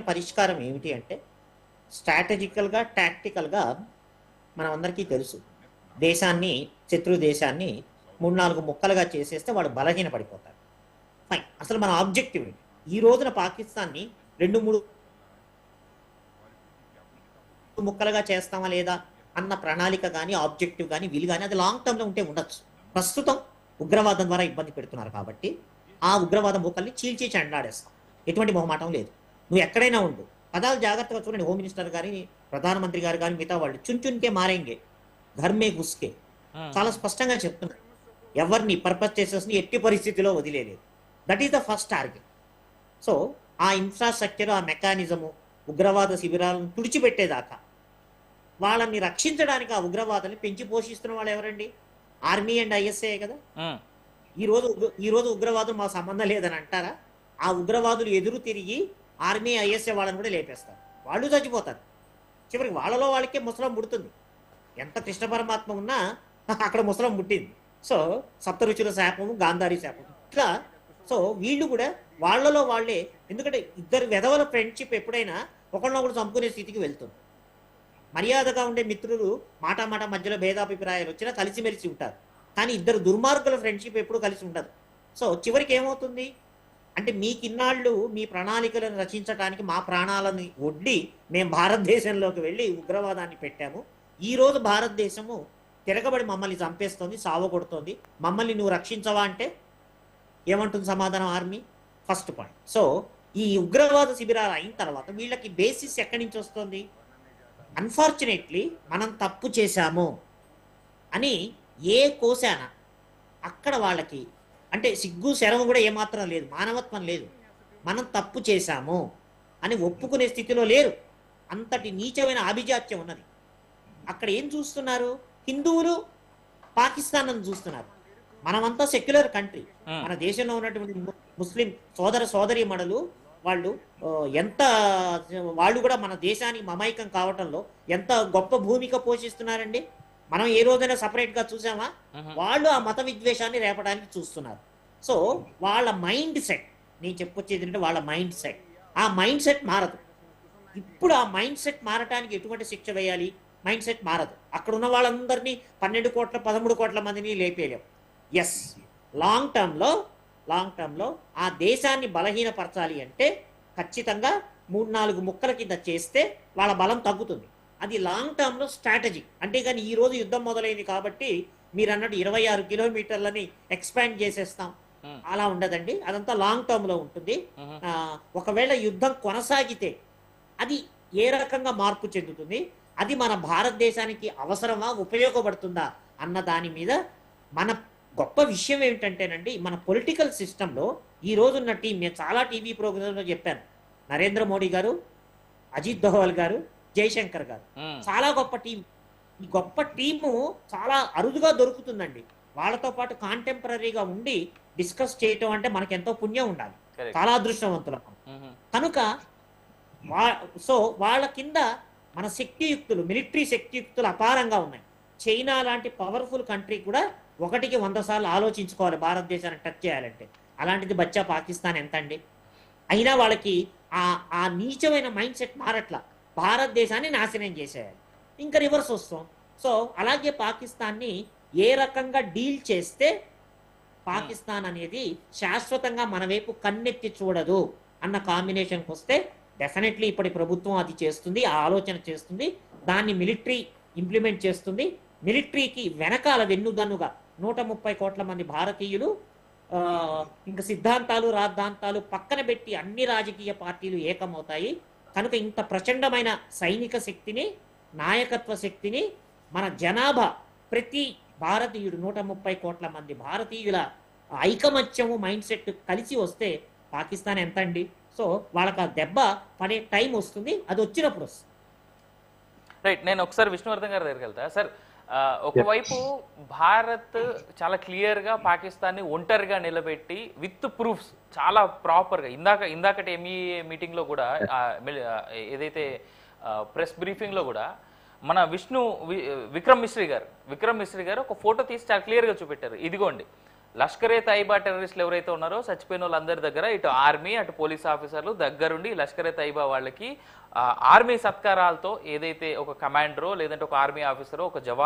పరిష్కారం ఏమిటి అంటే స్ట్రాటజికల్గా టాక్టికల్గా మనం అందరికీ తెలుసు దేశాన్ని శత్రు దేశాన్ని 3-4 ముక్కలుగా చేసేస్తే వాడు బలహీన పడిపోతాడు. ఫైన్, అసలు మన ఆబ్జెక్టివ్ ఏంటి? ఈ రోజున పాకిస్తాన్ని 2-3 ముక్కలుగా చేస్తామా లేదా అన్న ప్రణాళిక కానీ ఆబ్జెక్టివ్ కానీ వీలు కానీ అది లాంగ్ టర్మ్లో ఉంటే ఉండొచ్చు. ప్రస్తుతం ఉగ్రవాదం ద్వారా ఇబ్బంది పెడుతున్నారు కాబట్టి ఆ ఉగ్రవాద మూకల్ని చీల్చి చెండాడేస్తాం, ఎటువంటి మొహమాటం లేదు. నువ్వు ఎక్కడైనా ఉండు, పదాలు జాగ్రత్తగా చూడండి. హోమ్ మినిస్టర్ గారి, ప్రధానమంత్రి గారు కానీ మిగతా వాళ్ళు చున్చున్కే మారేంగే ఘర్మే గుస్కే చాలా స్పష్టంగా చెప్తున్నారు. ఎవరిని పర్పస్ చేసేసి ఎట్టి పరిస్థితిలో వదిలేదు. That is the first target. So ఆ ఇన్ఫ్రాస్ట్రక్చర్, ఆ మెకానిజము ఉగ్రవాద శిబిరాలను తుడిచిపెట్టేదాకా వాళ్ళని రక్షించడానికి ఆ ఉగ్రవాదాన్ని పెంచి పోషిస్తున్న వాళ్ళు ఎవరండి? ఆర్మీ అండ్ ఐఎస్ఏ కదా. ఈ రోజు ఉగ్రవాదులు మా సంబంధం లేదని అంటారా? ఆ ఉగ్రవాదులు ఎదురు తిరిగి ఆర్మీ ఐఎస్ఏ వాళ్ళని కూడా లేపేస్తారు, వాళ్ళు చచ్చిపోతారు. చివరికి వాళ్ళలో వాళ్ళకే ముసలం ముడుతుంది. ఎంత కృష్ణ పరమాత్మ ఉన్నా అక్కడ ముసలం ముట్టింది. సో సప్తరుచుల శాపము, గాంధారి శాపము ఇట్లా. సో వీళ్ళు కూడా వాళ్ళలో వాళ్ళే, ఎందుకంటే ఇద్దరు వెధవల ఫ్రెండ్షిప్ ఎప్పుడైనా ఒకళ్ళనొకడు చంపుకునే స్థితికి వెళ్తుంది. మర్యాదగా ఉండే మిత్రులు మాట మధ్యలో భేదాభిప్రాయాలు వచ్చినా కలిసిమెలిసి ఉంటారు. కానీ ఇద్దరు దుర్మార్గుల ఫ్రెండ్షిప్ ఎప్పుడు కలిసి ఉండదు. సో చివరికి ఏమవుతుంది అంటే, మీకిన్నాళ్ళు మీ ప్రణాళికలను రచించడానికి మా ప్రాణాలని ఒడ్డి మేము భారతదేశంలోకి వెళ్ళి ఉగ్రవాదాన్ని పెట్టాము. ఈరోజు భారతదేశము తిరగబడి మమ్మల్ని చంపేస్తోంది, సావగొడుతోంది. మమ్మల్ని నువ్వు రక్షించవా అంటే ఏమంటుంది సమాధానం ఆర్మీ? First point. సో ఈ ఉగ్రవాద శిబిరాలు అయిన తర్వాత వీళ్ళకి బేసిస్ ఎక్కడి నుంచి వస్తుంది? అన్ఫార్చునేట్లీ మనం తప్పు చేశాము అని ఏ కోశాన అక్కడ వాళ్ళకి అంటే సిగ్గు శరము కూడా ఏమాత్రం లేదు, మానవత్వం లేదు. మనం తప్పు చేశాము అని ఒప్పుకునే స్థితిలో లేరు. అంతటి నీచమైన ఆభిజాత్యం ఉన్నది. అక్కడ ఏం చూస్తున్నారు? హిందువులు పాకిస్తాన్ అని చూస్తున్నారు. మనమంతా సెక్యులర్ కంట్రీ. మన దేశంలో ఉన్నటువంటి ముస్లిం సోదర సోదరీ మణులు వాళ్ళు కూడా మన దేశానికి మమైకం కావటంలో ఎంత గొప్ప భూమిక పోషిస్తున్నారండి. మనం ఏ రోజైనా సపరేట్ గా చూసామా? వాళ్ళు ఆ మత విద్వేషాన్ని రేపడానికి చూస్తున్నారు. సో వాళ్ళ మైండ్ సెట్, నేను చెప్పొచ్చేది అంటే వాళ్ళ మైండ్ సెట్, ఆ మైండ్ సెట్ మారదు. ఇప్పుడు ఆ మైండ్ సెట్ మారటానికి ఎటువంటి శిక్ష వేయాలి? మైండ్ సెట్ మారదు. అక్కడ ఉన్న వాళ్ళందరినీ 12 కోట్ల 13 కోట్ల మందిని లేపేయలేం. ఎస్, లాంగ్ టర్మ్లో ఆ దేశాన్ని బలహీనపరచాలి అంటే ఖచ్చితంగా 3-4 ముక్కల కింద చేస్తే వాళ్ళ బలం తగ్గుతుంది. అది లాంగ్ టర్మ్లో స్ట్రాటజీ. అంతేగాని ఈ రోజు యుద్ధం మొదలైంది కాబట్టి మీరు అన్నట్టు 26 కిలోమీటర్లని ఎక్స్పాండ్ చేసేస్తాం అలా ఉండదండి. అదంతా లాంగ్ టర్మ్లో ఉంటుంది. ఒకవేళ యుద్ధం కొనసాగితే అది ఏ రకంగా మార్పు చెందుతుంది, అది మన భారతదేశానికి అవసరమా, ఉపయోగపడుతుందా అన్న దాని మీద మన గొప్ప విషయం ఏమిటంటేనండి, మన పొలిటికల్ సిస్టంలో ఈ రోజున్న టీం, నేను చాలా టీవీ ప్రోగ్రాంలో చెప్పాను, నరేంద్ర మోడీ గారు, అజిత్ దోవల్ గారు, జయశంకర్ గారు చాలా గొప్ప టీం. ఈ గొప్ప టీము చాలా అరుదుగా దొరుకుతుందండి. వాళ్ళతో పాటు కాంటెంపరీగా ఉండి డిస్కస్ చేయటం అంటే మనకి ఎంతో పుణ్యం ఉండాలి, చాలా అదృష్టవంతులం కనుక. సో వాళ్ళ కింద మన శక్తియుక్తులు, మిలిటరీ శక్తియుక్తులు అపారంగా ఉన్నాయి. చైనా లాంటి పవర్ఫుల్ కంట్రీ కూడా 1కి 100 సార్లు ఆలోచించుకోవాలి భారతదేశాన్ని టచ్ చేయాలంటే. అలాంటిది బచ్చా పాకిస్తాన్ ఎంత అండి? అయినా వాళ్ళకి ఆ నీచమైన మైండ్ సెట్ మారట్లా, భారతదేశాన్ని నాశనం చేసేయాలి. ఇంకా రివర్స్ వస్తాం. సో అలాగే పాకిస్తాన్ని ఏ రకంగా డీల్ చేస్తే పాకిస్తాన్ అనేది శాశ్వతంగా మన వైపు కన్నెత్తి చూడదు అన్న కాంబినేషన్కి వస్తే డెఫినెట్లీ ఇప్పటి ప్రభుత్వం అది చేస్తుంది, ఆ ఆలోచన చేస్తుంది. దాన్ని మిలిటరీ ఇంప్లిమెంట్ చేస్తుంది. మిలిటరీకి వెనకాల వెన్నుదన్నుగా 130 కోట్ల మంది భారతీయులు, ఇంకా సిద్ధాంతాలు రాద్ధాంతాలు పక్కన పెట్టి అన్ని రాజకీయ పార్టీలు ఏకమవుతాయి. కనుక ఇంత ప్రచండమైన సైనిక శక్తిని, నాయకత్వ శక్తిని మన జనాభా, ప్రతి భారతీయుడు 130 కోట్ల మంది భారతీయుల ఐకమత్యము, మైండ్ సెట్ కలిసి వస్తే పాకిస్తాన్ ఎంత అండి? సో వాళ్ళకి ఆ దెబ్బ పడే టైం వస్తుంది, అది వచ్చినప్పుడు వస్తుంది. రైట్. నేను ఒకసారి విష్ణువర్ధన్ గారి దగ్గరికి వెళ్తా. సార్, ఒకవైపు భారత్ చాలా క్లియర్గా పాకిస్తాన్ని ఒంటరిగా నిలబెట్టి విత్ ప్రూఫ్స్ చాలా ప్రాపర్గా, ఇందాకటి ఎంఈఏ మీటింగ్లో కూడా, ఏదైతే ప్రెస్ బ్రీఫింగ్లో కూడా మన విక్రమ్ మిశ్రీ గారు ఒక ఫోటో తీసి చాలా క్లియర్గా చూపెట్టారు. ఇదిగోండి లష్కరే తైబా టెర్రరిస్టులు ఎవరైతే ఉన్నారో చచ్చిపోయిన వాళ్ళందరి దగ్గర ఇటు ఆర్మీ అటు పోలీస్ ఆఫీసర్లు దగ్గరుండి లష్కరే తైబా వాళ్ళకి ఆర్మీ సత్కారాలతో ఏదైతే ఒక కమాండరో లేదంటే ఒక ఆర్మీ ఆఫీసరో ఒక జవాన్